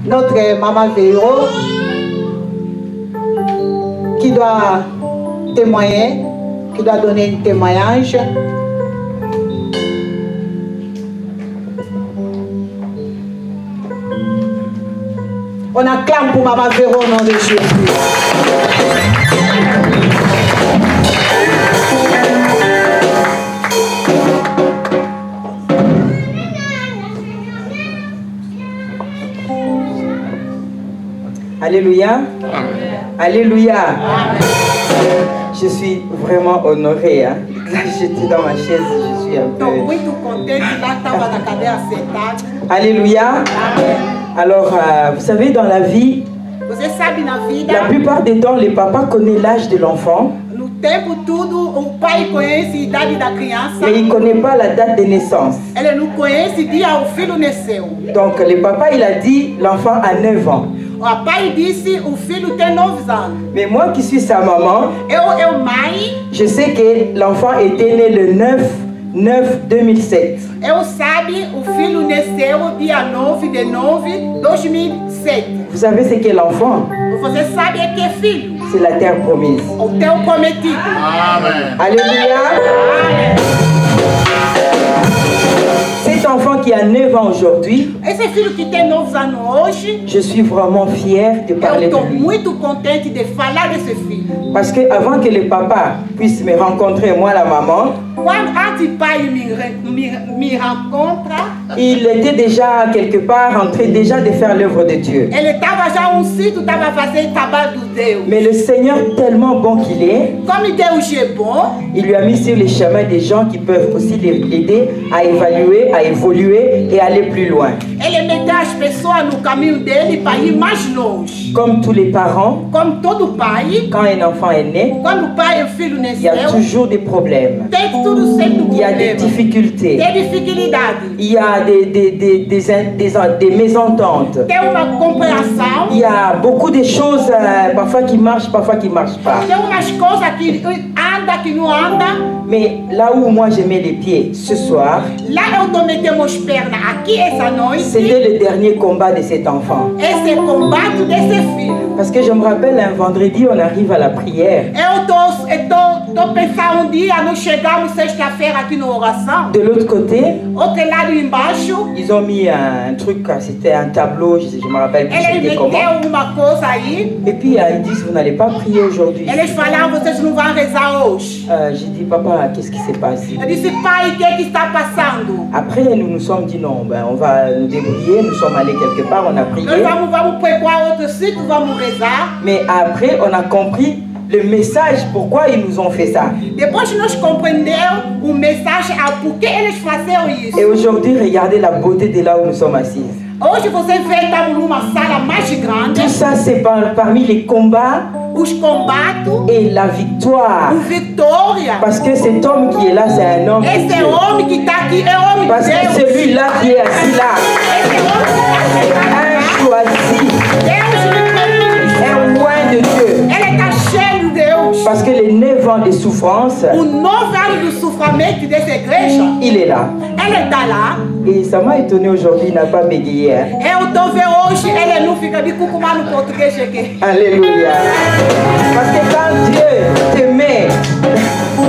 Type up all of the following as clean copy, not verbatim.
notre maman Véro qui doit témoigner, qui doit donner un témoignage. On acclame pour maman Véro au nom de Jésus. Alléluia. Amen. Alléluia. Amen. Je suis vraiment honorée. Hein. Là, j'étais dans ma chaise, je suis un peu... Alléluia. Amen. Alors, vous savez, dans la vie, la plupart des temps, les papas connaissent l'âge de l'enfant. Mais il ne connaît pas la date de naissance. Donc, le papa, il a dit, l'enfant a 9 ans. Mais moi qui suis sa maman, je sais que l'enfant était né le 9/2007. Vous savez ce qu'est l'enfant? C'est la terre promise. Amen. Alléluia. Amen. Cet enfant qui a 9 ans aujourd'hui, je suis vraiment fière de parler de lui. Parce que avant que le papa puisse me rencontrer, moi la maman, il était déjà quelque part en train déjà de faire l'œuvre de Dieu. Mais le Seigneur, tellement bon qu'il est, il lui a mis sur les chemins des gens qui peuvent aussi l'aider à évaluer, à évoluer et aller plus loin. Comme tous les parents, quand un enfant est né, il y a toujours des problèmes. Il y a des difficultés. Il y a des mésententes. Il y a beaucoup de choses parfois qui marchent, parfois qui ne marchent pas. Mais là où moi je mets les pieds ce soir, c'était le dernier combat de cet enfant. Parce que je me rappelle un vendredi, on arrive à la prière. De l'autre côté, ils ont mis un truc, c'était un tableau, je me rappelle plus c'était comment. Et puis ils disent, vous n'allez pas prier aujourd'hui. J'ai dit, papa, qu'est-ce qui s'est passé? Après, nous nous sommes dit, non, ben, on va nous débrouiller, nous sommes allés quelque part, on a prié. Mais après, on a compris le message, pourquoi ils nous ont fait ça. Et aujourd'hui, regardez la beauté de là où nous sommes assis. Tout ça, c'est parmi les combats et la victoire. Parce que cet homme qui est là, c'est un homme de Dieu. Parce que celui-là qui est assis là, un choisi, un loin de Dieu. Parce que les 9 ans de souffrance, il est là. Et ça m'a étonné aujourd'hui, il n'a pas bégayé. Hein? Alléluia. Parce que quand Dieu te met,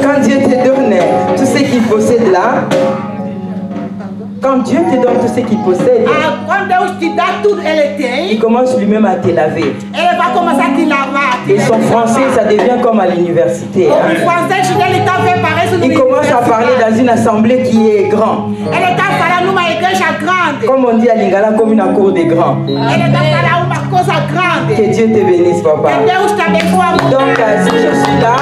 quand Dieu te donne tout ce qu'il possède là, quand Dieu te donne tout ce qu'il possède, il commence lui-même à te laver. Et son français, ça devient comme à l'université. Hein? Il commence à parler dans une assemblée qui est grande. Comme on dit à Lingala, comme une cour des grands. Que Dieu te bénisse, papa. Donc, si je suis là,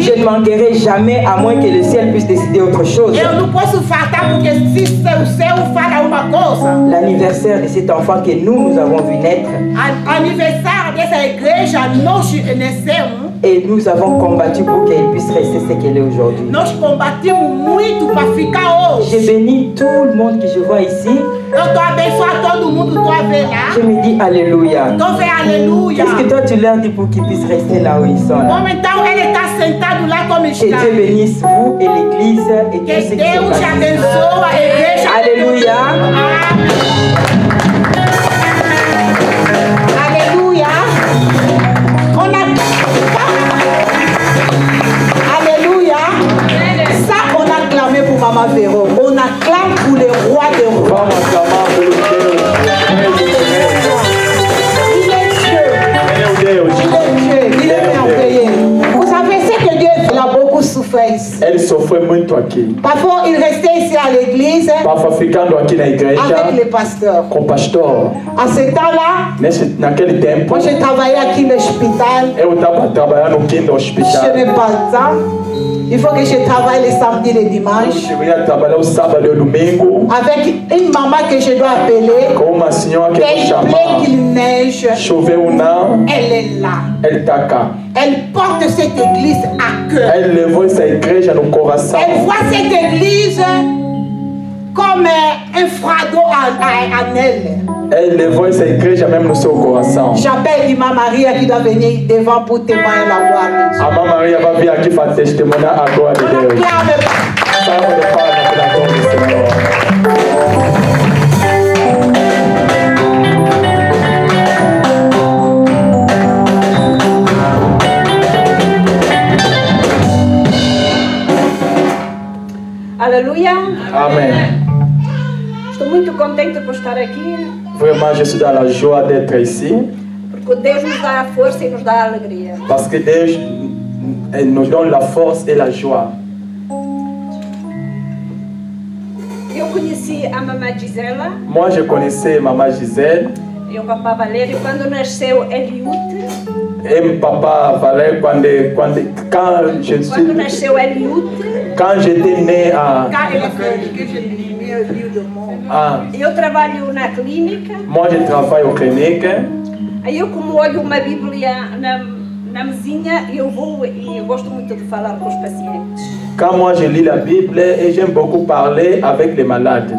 je ne manquerai jamais, à moins que le ciel puisse décider autre chose. L'anniversaire de cet enfant que nous avons vu naître. Et nous avons combattu pour qu'elle puisse rester ce qu'elle est aujourd'hui. Je bénis tout le monde que je vois ici. Je me dis Alléluia. Qu'est-ce que toi tu leur dis pour qu'ils puissent rester là où ils sont là? Que Dieu bénisse vous et l'église et tout ce qui se passe. Alléluia. aqui. Parfois, il restait ici à l'église Parfois ficando aqui na igreja avec les pasteurs. com o pastor. À ce temps-là, Naquele tempo, moi je travaillais aqui no hospital. eu estava trabalhando aqui no Je hospital. n'ai pas le temps. Il faut que je travaille les samedis et les dimanches. Eu ia trabalhar o sábado e o domingo Avec une maman que je dois appeler. com uma senhora que eu Qu'il chamar. plaît, qu'il neige. Choveu não, Elle est là. ele está cá. Elle porte cette église à cœur. Ele levou essa igreja no coração. Elle voit cette église comme un fardeau en elle. Ele levou essa igreja mesmo no seu coração. J'appelle l'imam Maria qui doit venir devant pour témoigner la gloire de Dieu. A Mãe Maria vai vir aqui para testemunhar a glória de Deus. Salve de palmas pela glória do Senhor. Aleluia. Amém. Estou muito contente por estar aqui, Vraiment, je suis dans la joie d'être ici. porque Deus nos dá a força e nos dá a alegria. Parce que Deus nous donne la force et la joie. Eu conheci a mamãe Gisela Moi, je connaissais Maman Gisèle e o papá Valério quando nasceu Eliud. et Papa Valérie quand Quando nasceu Eliud, quand j'étais né à eu trabalho na clínica. moi, je travaille au clinique. Aí eu, como olho uma Bíblia na mesinha, eu vou e eu gosto muito de falar com os pacientes. Quand moi, je lis la Bible et j'aime beaucoup parler avec les malades.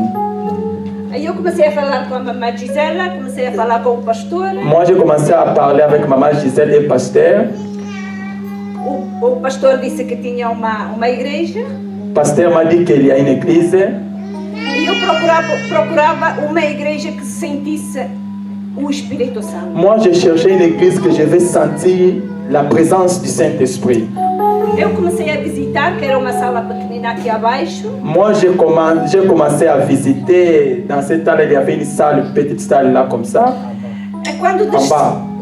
Aí eu comecei a falar com a mamãe Gisela, comecei a falar com o pastor. Moi, j'ai commencé à parler avec Maman Gisèle et le pasteur. O pastor disse que tinha uma igreja. Le pasteur m'a dit qu'il y a une église. E eu procurava uma igreja que sentisse o Espírito Santo. Moi, j'ai cherché une église que je vais sentir la présence du Saint-Esprit. Eu comecei a visitar, que era uma sala pequenina aqui abaixo. Moi, j'ai commencé à visiter. Dans cette salle, il y avait une salle, une petite salle là comme ça.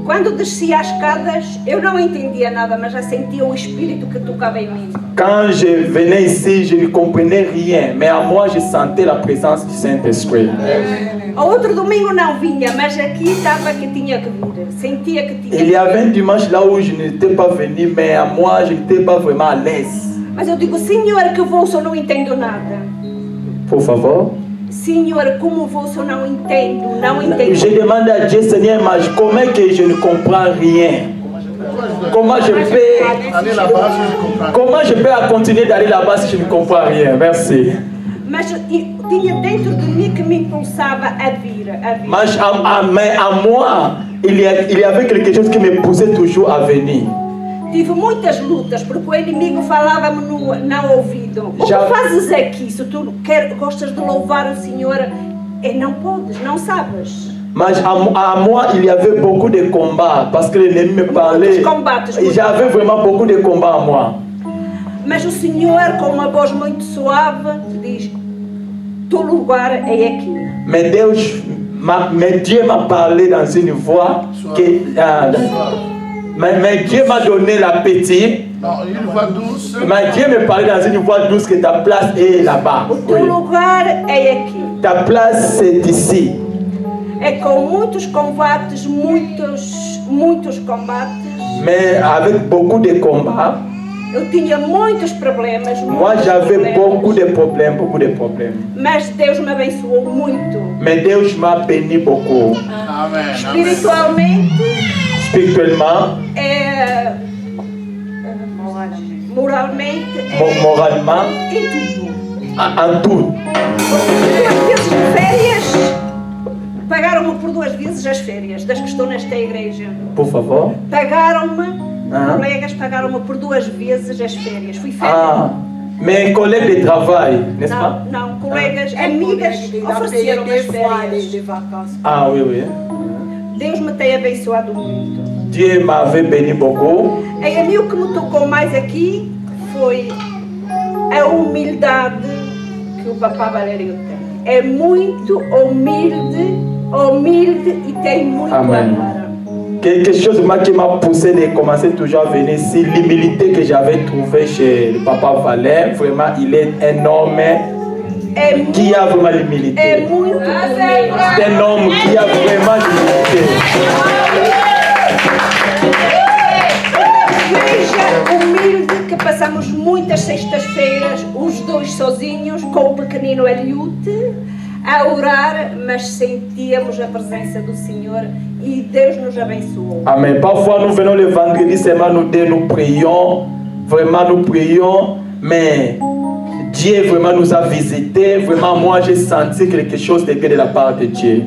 Quando descia as escadas, eu não entendia nada, mas já sentia o Espírito que tocava em mim. Quand je venais ici, je ne comprenais rien, mais à moi, je sentais la présence du Saint-Esprit. O outro domingo não vinha, mas aqui estava que tinha que vir. Sentia que tinha. Il y avait un dimanche là où je n'étais pas venu, mais à moi, je n'étais pas vraiment à l'aise. Mas eu digo, Senhor, que vou se eu não entendo nada. Por favor. Senhor, como vou se eu não entendo? Não entendo. Je demande à Dieu, Seigneur, mais comment que je ne comprends rien? Comment je peux continuer d'aller là-bas si je ne comprends rien? Merci. Mas tinha dentro de mim que me impulsava a vir. Mas à moi, il y avait quelque chose qui me poussait toujours à venir. Tive muitas lutas porque o inimigo falava-me no ouvido. O que fazes aqui? Se tu gostas de louvar o Senhor, não podes, não sabes. Mas à moi, il y avait beaucoup de combats parce que l'ennemi me parlait. J'avais vraiment beaucoup de combats à moi. Mas o Senhor, com uma voz muito suave, diz: teu lugar é aqui. Mais Dieu m'a parlé dans une voix que. Mais Dieu m'a donné l'appétit. Non, une voix douce. Mais Dieu me parlait dans une voix douce que ta place est là-bas. O teu lugar é aqui. Ta place c'est ici. É com muitos combates, muitos combates. Mais avec beaucoup de combats. Eu tinha muitos problemas. Moi j'avais beaucoup de problèmes. Mas Deus me abençoou muito. Mais Deus m'a béni beaucoup. Amen. Spirituellement. Moralmente. Moralement. Em tudo. En tout. 2 vezes de férias. Pagaram-me por 2 vezes as férias das que estou nesta igreja. Por favor. Pagaram-me. Colegas pagaram-me por 2 vezes as férias. Fui férias. Mes collègues de travail, n'est-ce pas? Não, colegas, amigas ofereceram as férias. Ah oui, oui. Deus me tem abençoado muito. Dieu m'avait béni beaucoup. E a mim o que me tocou mais aqui foi a humildade que o papá Valério tem. É muito humilde e tem muito amor. quelque chose qui m'a poussé de commencer toujours à venir ici, l'humilité que j'avais trouvée chez le papa Valère, vraiment il est un homme qui a vraiment l'humilité. C'est un homme qui a vraiment l'humilité. Humilde que passamos muitas sextas-feiras, os dois sozinhos, com o pequenino Eliute, a orar, mas sentíamos a presença do Senhor e Deus nos abençoou. Amen. Parfois nous venons le vendredi seulement nous prions, vraiment nous prions, mais Dieu vraiment nous a visités. Vraiment moi j'ai senti quelque chose de la part de Dieu.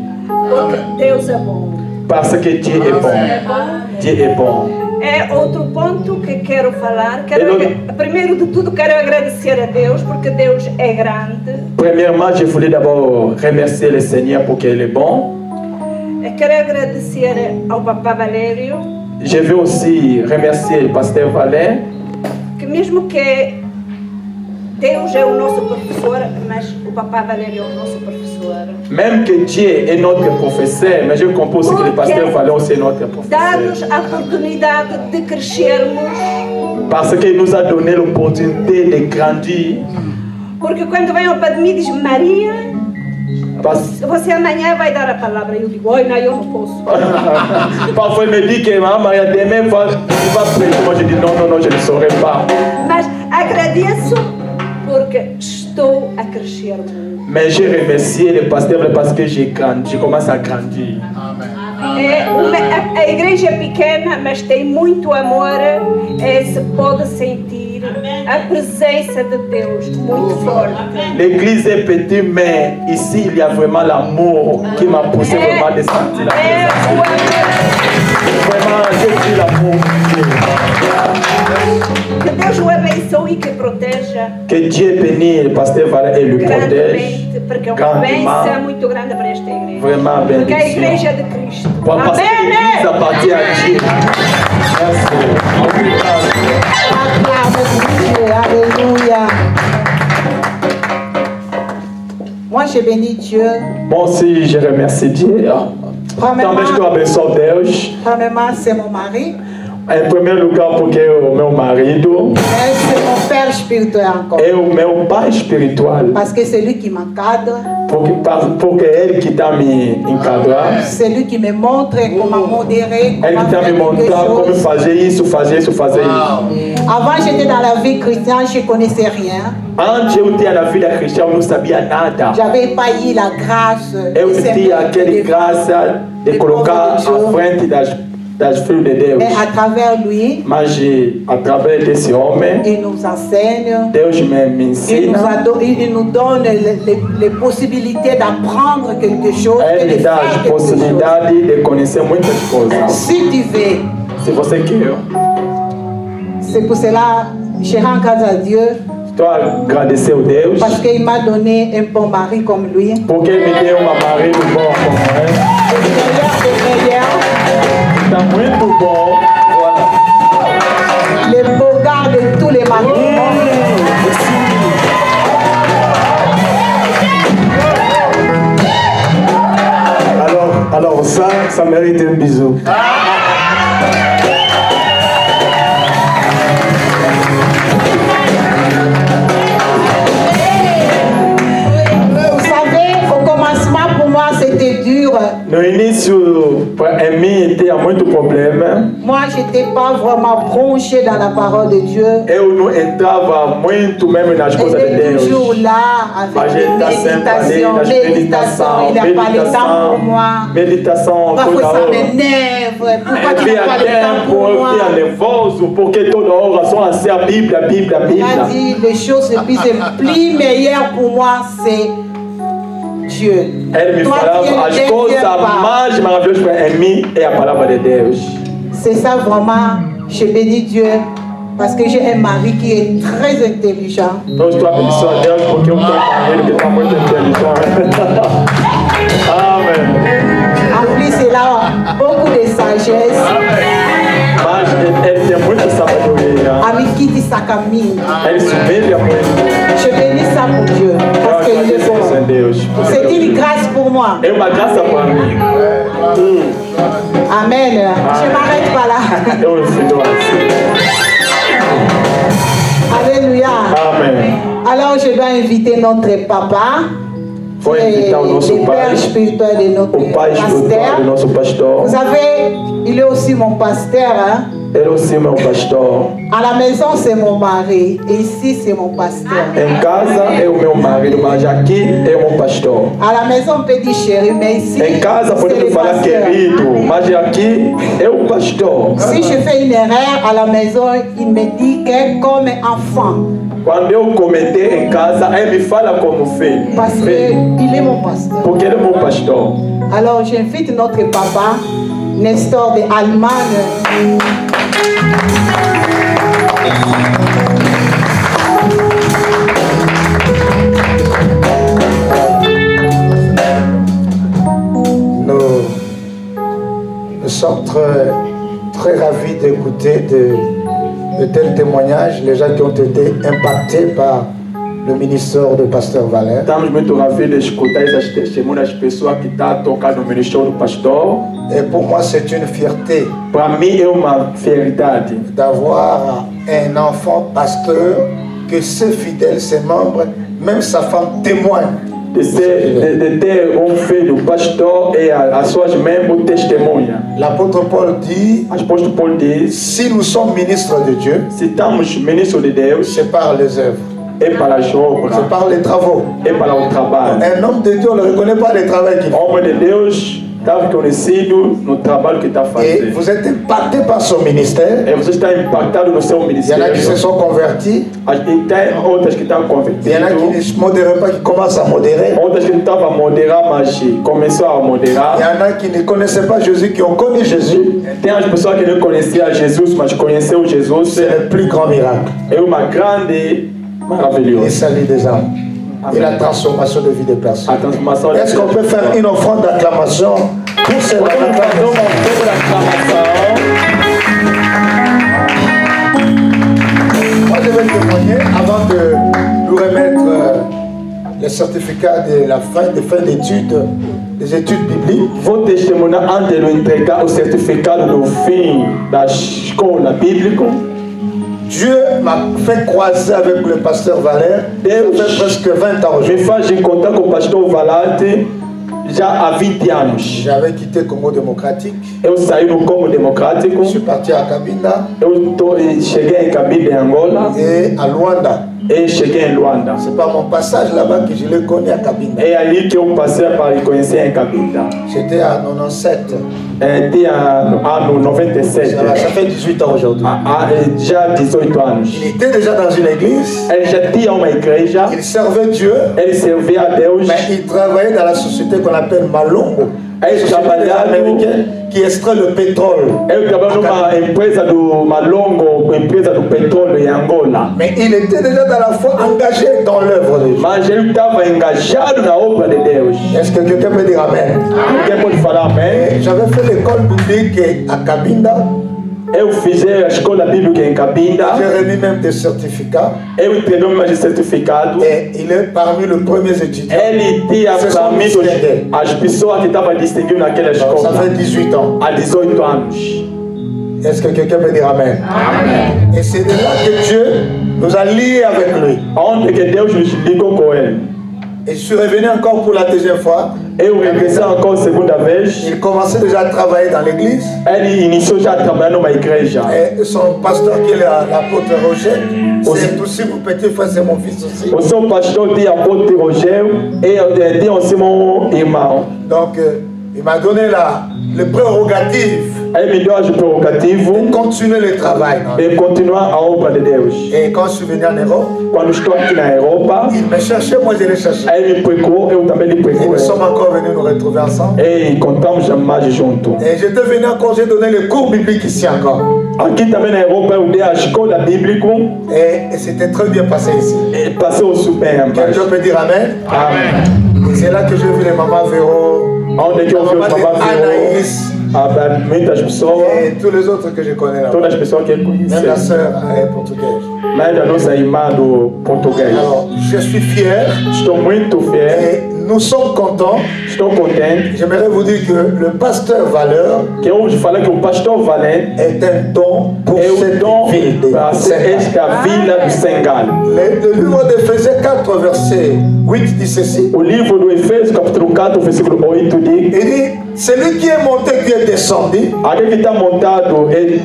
Deus é bom. Parce que Dieu est bon. Dieu est bon. É outro ponto que quero falar. Primeiro de tudo, quero agradecer a Deus, porque Deus é grande. Premièrement, je voulais d'abord remercier le Seigneur pour qu'il est bon. Quero agradecer ao Papa Valério. Je veux aussi remercier le pasteur Valère. Que mesmo que Deus é o nosso professor, mas o Papa Valério é o nosso professor. Même que Dieu est notre professeur, mais je comprends aussi que le pasteur Valère aussi est notre professeur. Dá-nos a oportunidade de crescermos. Parce qu'il nous a donné l'opportunité de grandir. Porque quando vem ao pé de mim diz Maria, você amanhã vai dar a palavra. Eu digo, oi, não, eu não posso. Parfois il me dit que Maria demain va prêcher. Moi je dis non, je ne saurais pas. Mas agradeço porque estou a crescer muito. Mais j'ai remercié le pasteur parce que j'ai grandi, je commence à grandir. A igreja é pequena, mas tem muito amor. Se pode sentir a presença de Deus muito forte. L'église est petite, mais ici il y a vraiment l'amour qui m'a poussé vraiment de sentir la présence. Vraiment, j'ai pris l'amour de Dieu. Que Deus o abençoe e que proteja. Que Dieu bénisse le pasteur Valère et le protège. Porque é uma bênção muito grande para esta igreja. Vraiment bénédiction. Porque a igreja é de Cristo. Parce que l'église appartient à Dieu. Merci. Alléluia. Moi, je bénis Dieu. Moi aussi, je remercie Dieu. Premièrement, c'est mon mari. Em primeiro lugar, porque o meu marido c'est mon père spirituel encore. É o meu pai espiritual. Parce que c'est lui qui m'encadre. Porque é ele que está me encadrando. C'est lui qui me montre comment modérer. Ele que está me mostrando como fazer isso. Avant, j'étais dans la vie chrétienne, je ne connaissais rien. Antes eu tinha na vida cristã, eu não sabia nada. J'avais pas eu la grâce. Eu tinha aquela graça de colocar à frente das filhas de Deus. Mais à travers lui, mas através desse homem, il nous enseigne. Deus me ensina. Il nous donne les possibilités d'apprendre quelque chose. Ele dá as possibilidades de conhecer muitas coisas. Si tu veux. Se você quer. C'est pour cela que je rends grâce à Dieu. Estou a agradecer a Deus. Parce qu'il m'a donné un bon mari comme lui. Porque ele me deu uma marido bom como ele. Le meilleur. Está muito bom. Le beau gars de tous les maris. Alors ça mérite un bisou. No início, para mim, tinha muito problema. Moi, j'étais pas vraiment branché dans la parole de Dieu. Eu não entrava muito mesmo nas coisas de Deus. Toujours là avec méditation. Il n'a pas le temps pour moi. Méditation. Parfois ça m'énerve. Pourquoi tu n'as pas le temps pour moi? Eu fiquei nervoso porque toda hora só assim a Bíblia. Il a dit les choses les plus meilleures pour moi, c'est Dieu. Ele me falava as coisas mais maravilhosas para mim é a palavra de Deus. C'est ça vraiment, je bénis Dieu parce que j'ai un mari qui est très intelligent. Então estou abençoando a Deus porque eu tenho um marido que está muito inteligente. Amen. En plus, il a beaucoup de sagesse. Mas ele tem muita sabedoria. Avec qui il s'acamine. Ele se humilha muito. Je bénis ça pour Dieu parce qu'il est bon. C'est une grâce pour moi. É uma graça para mim. Amen. Je Alléluia. Amen. Alors je dois inviter notre papa, le père spirituel de notre pasteur. Vous savez, il est aussi mon pasteur. Hein? Elle aussi mon pasteur. À la maison c'est mon mari et ici c'est mon pasteur. En casa é o meu marido, mas aqui é o meu pastor. À la maison on peut dire chéri, mais ici en casa podemos falar querido, mas aqui é o pastor. Si je fais une erreur à la maison, il me dit que comme enfant. Quando eu cometer em casa, ele me fala como filho. Parce qu'il est mon pasteur. Porque ele é meu pastor. Alors j'invite notre papa, Nestor de Allemagne. Nous sommes très ravis d'écouter de tels témoignages, les gens qui ont été impactés par le ministère de Pasteur Valère. Estamos muito ravis de escutar essas testemunhas das pessoas que estão tocando no ministério do pastor. Et pour moi, c'est une fierté. Para mim é uma fierté d'avoir un enfant pasteur, que ses fidèles, ses membres, même sa femme témoignent. De ter filho pastor et as suas membros testemunham. L'apôtre Paul dit, si nous sommes ministres de Dieu, se estamos ministros de Deus, c'est par les œuvres. Et par la obra. C'est par les travaux. Et par le travail. Un homme de Dieu, on ne reconnaît pas les travaux qu'il fait. Homem de Deus está reconhecido no trabalho que está fazendo. Et vous êtes impacté par son ministère. Et vous êtes impactado no seu ministério. Il y en a qui se sont convertis. Tem outras que estão convertidas. Il y en a qui ne modèrent pas, qui commencent à modérer. Outras que não estavam a moderar, mas começou a moderar. Il y en a qui ne connaissaient pas Jésus, qui ont connu Jésus. Tem as pessoas que não conheciam Jesus, mas conheceu Jesus. C'est le plus grand miracle. É uma grande, maravilhosa. Et salut des âmes. Et la transformation de vie des personnes. Est-ce qu'on peut faire une offrande d'acclamation pour cette acclamation? Moi, je vais témoigner avant de nous remettre les certificats de la fin d'études, des études bibliques. Vou testemunhar antes de entregar o certificado do fim da escola bíblica. Dieu m'a fait croiser avec le pasteur Valère. Ça fait presque 20 ans. Me faz encontrar com o pastor Valente já há 20 anos. J'avais quitté le Congo démocratique. Eu saí do Congo Democrático. Je suis parti à Cabinda. Eu cheguei em Cabinda, em Angola. Et à Luanda. E cheguei em Luanda. C'est par mon passage là-bas que je l'ai connu à Cabinda. É ali que eu passei para conhecer em Cabinda. J'étais à 97. Tinha no ano 97. Ça fait 18 ans aujourd'hui. Já 18 anos. Il était déjà dans une église. Ele já tinha uma igreja. Il servait Dieu. Ele servia a Deus. Mais il travaillait dans la société qu'on appelle Malongo. Une société américaine qui extrait le pétrole. Eu trabalho numa empresa do Malongo, empresa do petróleo em Angola. Mais il était déjà dans la foi engagé dans l'œuvre de Dieu. Mas ele estava engajado na obra de Deus. Est-ce que quelqu'un peut dire amen? Quem pode falar amém? J'avais fait l'école biblique à Cabinda. Eu fiz a escola bíblica em Cabinda. J'ai remis même des certificats. Eu entreguei mais certificado. Et il est parmi les premiers étudiants. Ele tinha parmi as pessoas que estavam distinguidas naquela escola. Ça fait 18 ans. Há 18 anos. Est-ce que quelqu'un peut dire amen? Amen. Et c'est de là que Dieu nous a liés avec lui. Onde que Deus nos ligou com ele. Et je suis revenu encore pour la deuxième fois. Eu regressei encore segunda vez. Il commençait déjà à travailler dans l'église. Ele iniciou já a trabalhar numa igreja. Et son pasteur qui est l'apôtre Roger, c'est aussi mon petit frère, c'est mon fils aussi. O seu pastor dit apôtre Roger et dit aussi mon irmão. Donc il m'a donné le prérogative. Ele me deu as prerrogativas de continuer le travail. E continuar a obra de Deus. Et quand je suis venu en Europe, quando estou aqui na Europa, il me cherchait, moi je le cherchais. Ele me procurou, eu também lhe procurei. Et nous sommes encore venus nous retrouver ensemble. E encontramos mais junto. Et j'étais venu encore, j'ai donné les cours bibliques ici encore. Aqui também na Europa eu dei a escola bíblica. Et c'était très bien passé ici. E passou super. Quelqu'un peut dire amen? Amen. Et c'est là que j'ai vu les mamans Véro, onde que eu vi maman Anaïs, muitas pessoas. Et tous les autres que je connais là. Todas as pessoas que eu conheço. Même la sœur est portugaise. Mas a nossa irmã do português. Alors, je suis fier. Estou muito fier. Et Nous sommes contents. Estou contente. J'aimerais vous dire que le pasteur Valeur que hoje falei que o pastor Valente est un don pour cette ville de esta vila do Sengal. Le livre d'Éphésiens 4, verset 8 dit ceci. O livro do Efésios, capítulo 4, versículo 8 diz: il dit, celui qui est monté, qui est descendu, aquele que está montado é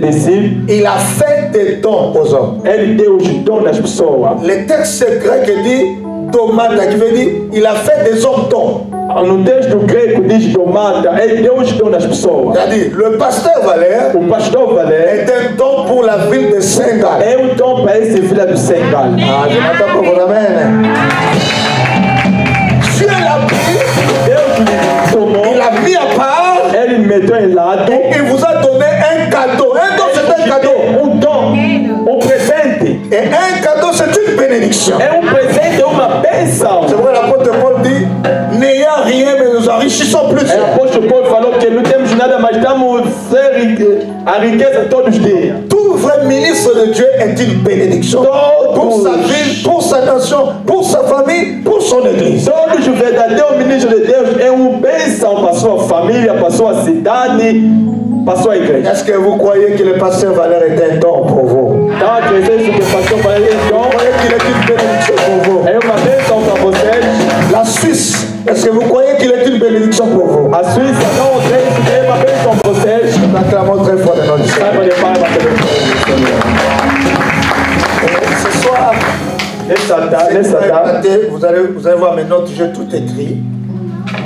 descido. Il a fait des dons aux hommes. Ele deu os dons das pessoas. Le texte grec dit domata, qui veut dire il a fait des hommes dons. No texto grego diz domata, ele deu os dons das pessoas. C'est-à-dire le pasteur Valère, o pastor Valère est un don pour la ville de Sengal. É um dom para essa vila do Sengal. Ah, je m'attends pour vous amen. Dieu l'a pris, il l'a mis à part, ele meteu em lado, et il vous a donné un cadeau. Un don, c'est un cadeau. Um dom, presente. Et un cadeau, c'est une bénédiction. É presente, é uma bênção. C'est vrai, l'apôtre Paul dit, n'ayant rien, mais nous enrichissons plus. L'apôtre Paul falou que não temos nada, mas estamos a riqueza todos os dias. Tout vrai ministre de Dieu est une bénédiction pour sa ville, pour sa nation, pour sa famille, pour son église. Todos os verdadeiros ministros de Deus é bênção para sua família, para sua cidade, para sua igreja. Est-ce que vous croyez que le pasteur Valère est un don pour vous? Então, acreditez que o pastor Valère é don. Vous croyez qu'il est une bénédiction pour vous? É uma bênção para vocês. La Suisse, est-ce que vous croyez qu'il est une bénédiction pour vous? A Suíça não creio que é uma bênção para vocês. Nous acclamons très fort de notre Seigneur. Ce soir, vous allez voir mes notes, j'ai tout écrit.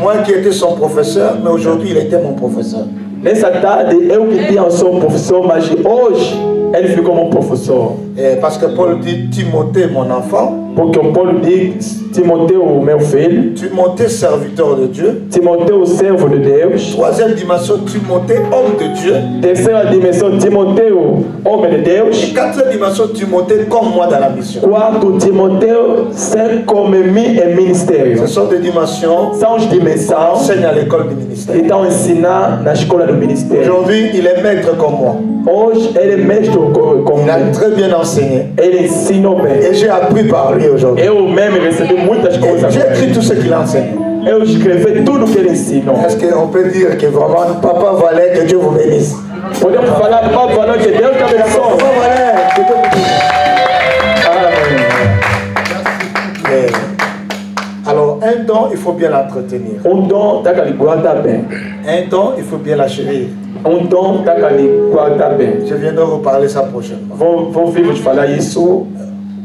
Moi qui étais son professeur, mais aujourd'hui il était mon professeur. Nessa tarde eu que tinha sou professor, mas hoje ele ficou como professor. Parce que Paul dit Timothée mon enfant. Porque o Paulo diz Timoteu, meu filho. Timothée serviteur de Dieu. Timoteu, servo de Deus. Troisième dimension, Timothée homme de Dieu. Terceira dimensão, Timoteu, homem de Deus. Et quatrième dimension, Timothée comme moi dans la mission. Quarto, Timoteu, ser como mim em ministério. Ce sont des dimensions. São as dimensões. Enseigne à l'école du ministère. Então ensinar na escola do ministério. Aujourd'hui, il est maître comme moi. Hoje ele é mestre como il a très bien enseigné. Ele ensinou bem. Et j'ai appris par lui aujourd'hui. Eu mesmo recebi muitas coisas. J'ai écrit tout ce qu'il a enseigné. Eu escrevi tudo que ele ensinou. Est-ce qu'on peut dire que vraiment Papa Valère, que Dieu vous bénisse? Podemos falar Papa Valère, que Deus te abençoe. Papa Valère, que Dieu vous bénisse. Amen. Alors, un don, il faut bien l'entretenir. Un don, tá que guarda bem. Un don, il faut bien la chérir. Un don, tá que guarda bem. Je viendrai vous parler ça prochainement. Vou vir vos falar isso.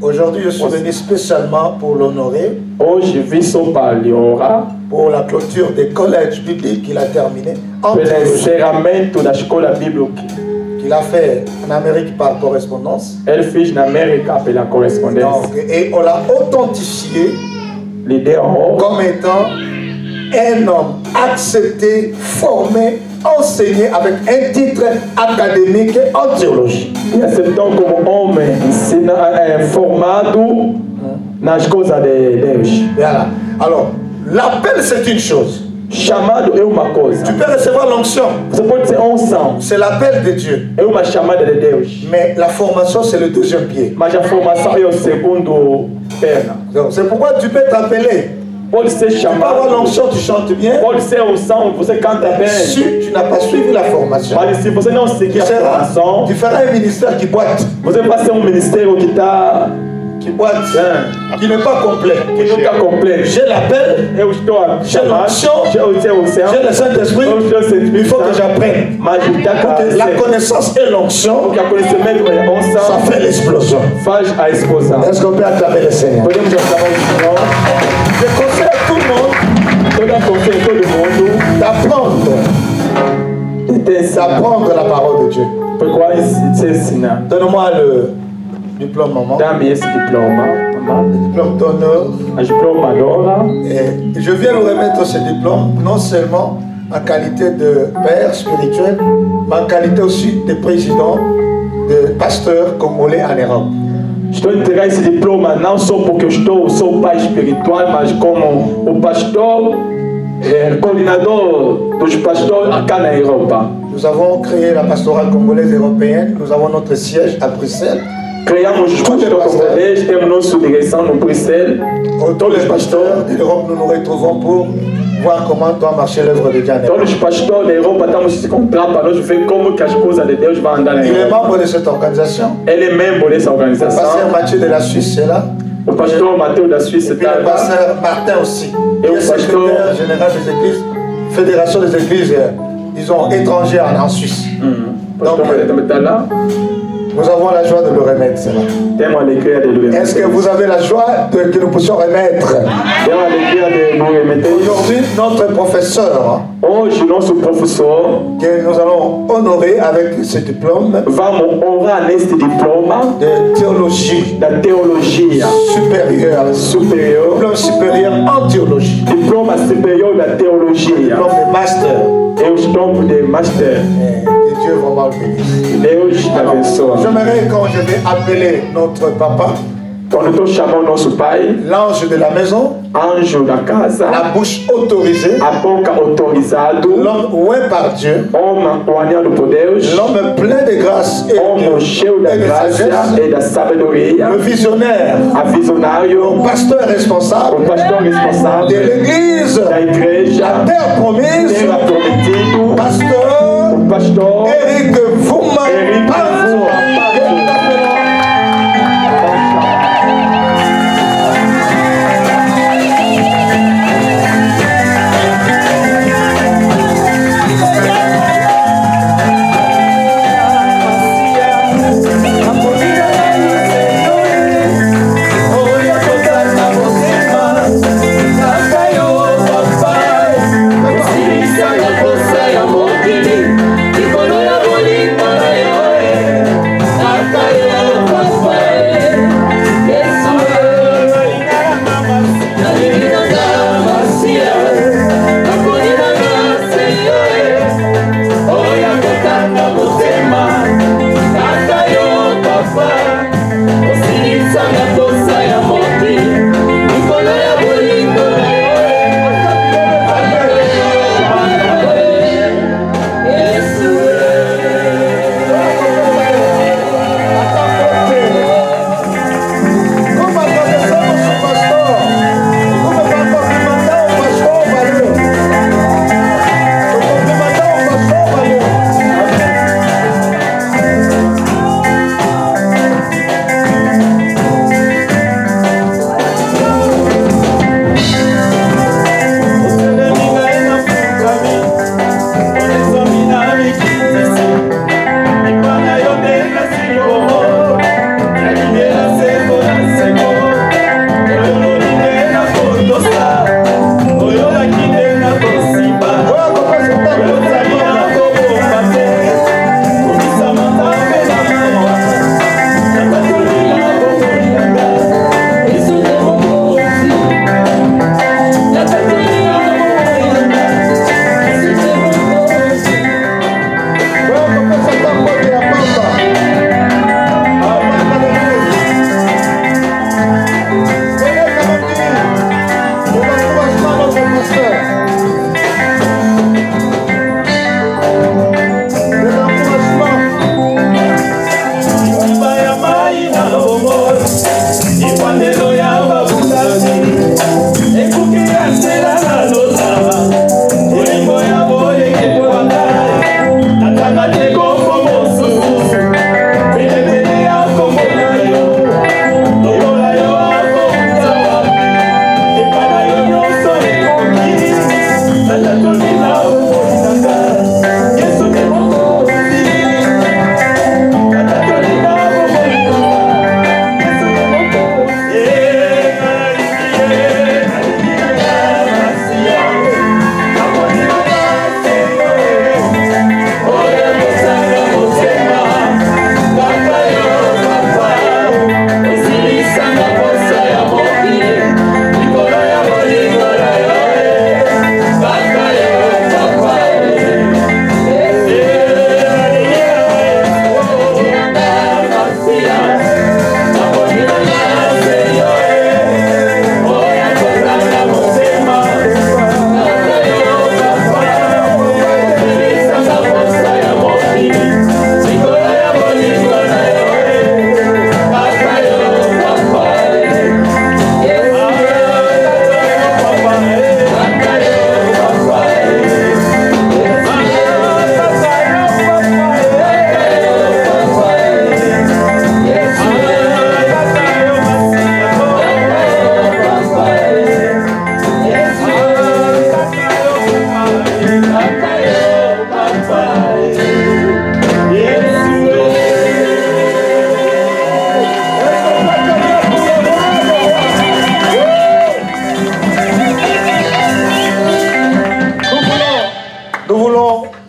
Aujourd'hui, je suis venu spécialement pour l'honorer. Hoje vim só para lhe orar. Pour la clôture des collèges bibliques qu'il a terminé. Pelo encerramento da escola bíblica. Qu'il a fait en Amérique par correspondance. Ele fez na América pela correspondance. Donc, et on l'a authentifié comme étant un homme accepté, formé, enseigné avec un titre académique en théologie. E aceitou como homem formado nas coisas de Deus. Voilà. Alors, l'appel c'est une chose. Chamado é uma coisa. Tu peux recevoir l'onction. Você pode ser unção. C'est l'appel de Dieu. É uma chamada de Deus. Mais la formation c'est le deuxième pied. Mas a formação é o segundo perna. Donc c'est pourquoi tu peux t'appeler. Pode ser chamado. Tu peux avoir l'onction, tu chantes bien. Pode ser unção, você canta bem. Si tu n'as pas suivi la formation. Mas se você não seguir a formação, tu feras un ministère qui boite. Você vai ser ministério que está qui boite, qui n'est pas complet. J'ai l'appel, j'ai l'onction, j'ai le Saint-Esprit. Il faut que j'apprenne. La connaissance et l'onction, ça fait l'explosion. Est-ce qu'on peut acclamer le Seigneur? Je conseille à tout le monde d'apprendre la parole de Dieu. Donne-moi le diplôme, maman. Dá-me esse diploma, maman. Le diplôme d'honneur. Un diplôme d'honneur. Et je viens vous remettre ce diplôme, non seulement en qualité de père spirituel, mais en qualité aussi de président, de pasteur congolais en Europe. Estou a entregar esse diploma não só porque sou pai espiritual, mas como o pastor, coordenador dos pastores aqui na Europa. Nous avons créé la pastorale congolaise européenne, nous avons notre siège à Bruxelles. Criamos os pastores congolais, temos nosso direção no Bruxelles. Tous les pasteurs de l'Europe, nous nous retrouvons pour voir comment doit marcher l'œuvre de Dieu. Todos os pastores da Europa estamos se encontrando para nós ver como que as coisas de Deus vão andar na Europa. Il est membre de cette organisation. Ele é membro dessa organização. Le pasteur Mathieu de la Suisse est là. O pastor Matheus da Suisse está lá. Le pasteur Martin aussi. Et le secrétaire général des églises, fédération des églises, disons étrangères en Suisse. Donc, nous avons la joie de le remettre. Est-ce que vous avez la joie que nous puissions remettre? Aujourd'hui, notre professeur, que nous allons honorer avec ce diplôme de théologie, supérieure, diplôme supérieur en théologie, diplôme supérieur de théologie, diplôme de master. Et au diplôme de master. Que Dieu vraiment le bénisse. J'aimerais quand je vais appeler notre papa, l'ange de la maison, ange da casa, la bouche autorisée, a boca autorizado, l'homme oué par Dieu, l'homme plein de grâce et de sagesse, et da sabedoria, le visionnaire, le pasteur responsable, de l'église, la terre promise, pasteur Eric Vouma. Você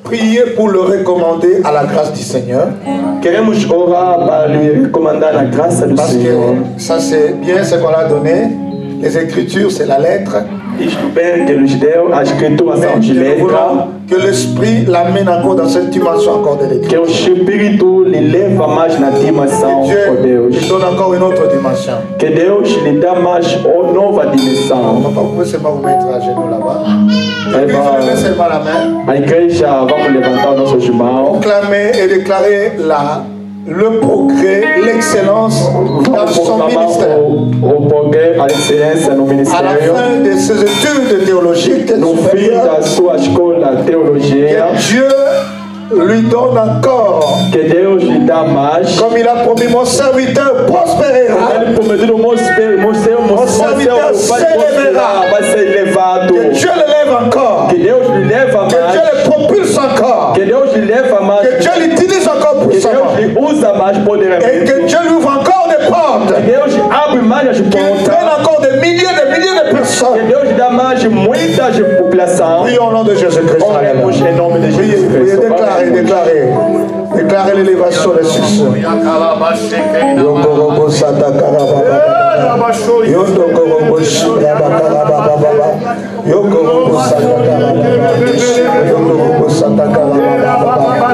prier pour le recommander à la grâce du Seigneur. Queremos orar para lui recomendar la grâce do Parce Senhor. que ça c'est bien ce qu'on a donné. Les Écritures, c'est la lettre. Isto bem que nos deu, a escritura são de letra. Que l'Esprit l'amène encore dans cette dimension encore de l'Église. Que o Espírito lhe leva mais na dimensão de Deus. Il donne encore une autre dimension. Que Deus lhe dá mais uma nova dimensão. Papa, vous pouvez seulement vous mettre à genoux là-bas. Levez seulement la main. A igreja, vamos levantar os nossos mãos. Proclamer et déclarer le progrès, l'excellence dans son ministère. O progrès, a excelência no ministério. À la fin de ses études théologiques, no fim da sua escola teologia, que Dieu lui donne encore. Que Deus lhe dá mais. Comme il a promis, mon serviteur prospérera. Ele prometeu, mon serviteur s'élèvera. Vai ser elevado. Que Dieu le lève encore. Que Deus lhe leva mais. Que Dieu le propulse encore. Que Deus lhe leva mais. Que Dieu l'utilise encore puissamment. Que Deus lhe usa mais poderosamente. Et que Dieu lui ouvre encore des portes. Que Deus abre mais as portas. Qu'il traîne encore des milliers de personnes. Que Deus dá mais muitas população. Prions au nom de Jésus-Christ. Oremos em nome de Jesus Cristo. Déclarez l'élévation des succès. Yokorobo Santa Karababa. Yokorobo Shiraba Karababa. Yokorobo Santa Karababa. Yokorobo Santa Karababa. Yokorobo Santa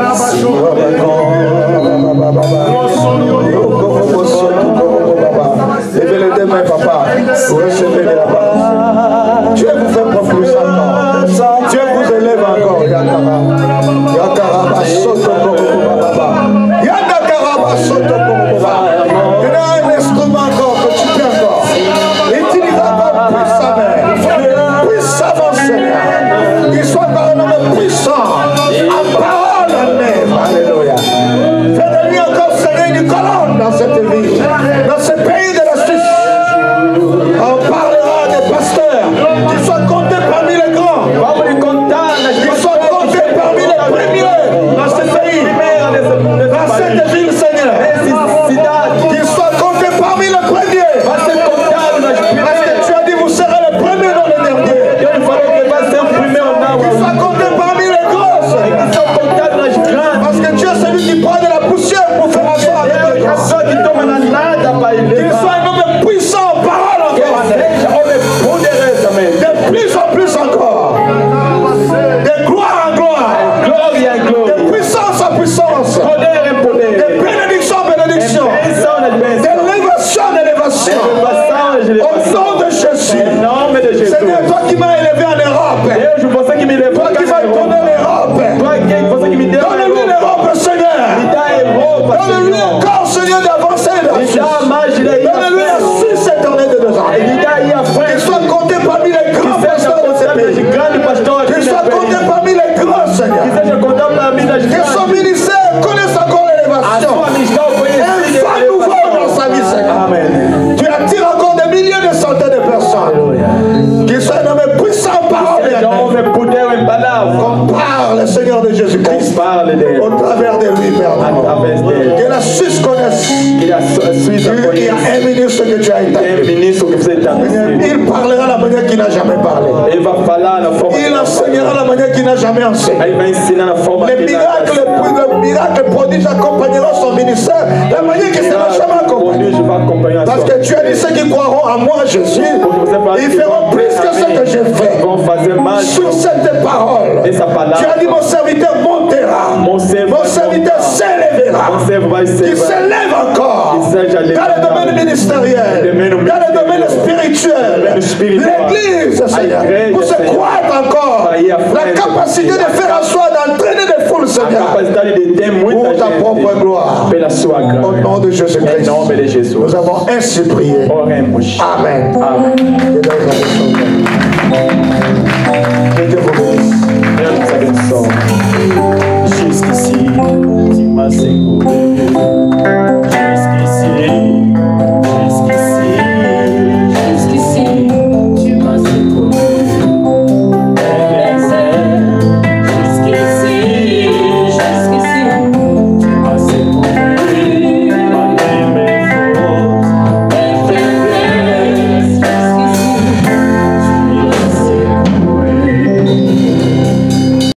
Karababa. Levez les deux mains, papa. Vous recevez de la part. Dieu vous fait propulser encore. Dieu vous élève encore. Yakaraba Soto Korobaba. Yakaraba Soto Korobaba. Il y a un instrument encore que tu peux encore. Utilise encore puissamment. Puissamment, Seigneur. Qu'il soit par un homme puissant. En parole en même. Alléluia. Fais de lui encore, Seigneur, une colonne dans cette ville. Dans ce pays de la Suisse. On parlera des pasteurs qui soient comptés parmi les grands. Qui soient comptés parmi les premiers dans ce pays. Dans cette ville, Seigneur. Qu'ils soient comptés parmi les premiers. Parce que tu as dit, vous serez les premiers dans le dernier. Qu'ils soient comptés parmi les grosses. Parce que tu es celui qui prend de la poussière pour faire asseoir avec les grands. Qu'il soit un homme puissant en parole encore. De plus en plus encore. De gloire en gloire. De puissance en puissance. De bénédiction en bénédiction. D'élévation en élévation. Au nom de Jésus. Seigneur, toi qui m'as élevé en Europe. Toi qui m'as donné l'Europe. Donne-lui l'Europe, Seigneur. Donne-lui encore, Seigneur, d'avancer dans la Suisse. Donne-lui la Suisse éternelle de 2 ans. Qu'il soit compté parmi les grands pasteurs de ce pays. Qu'il soit compté parmi les grands, Seigneur. Que son ministère connaisse encore l'élévation. Un vent nouveau dans sa vie, Seigneur. Amen. Tu attires encore des milliers de centaines de personnes. Qu'il soit un homme puissant en parole. Qu'on parle, Seigneur de Jésus-Christ. Au travers de lui, Père. Que la Suisse connaisse. Il y a un ministre que tu as établi. Il parlera la manière qu'il n'a jamais parlé. Il enseignera la manière qu'il n'a jamais enseigné. Les miracles prodiges accompagneront son ministère la manière qu'il ne s'est jamais accompagné. Parce que tu as dit ceux qui croiront en moi, Jésus, ils feront plus que ce que j'ai fait. Sur cette parole, tu as dit mon serviteur montera, mon serviteur s'élèvera, il s'élève encore dans le domaine ministériel, dans le domaine spirituel. L'Église, Seigneur, pour se croître encore, la capacité de faire asseoir, d'entraîner des foules, Seigneur, pour ta propre gloire. Au nom de Jésus-Christ, nous avons ainsi prié. Amen. Amen.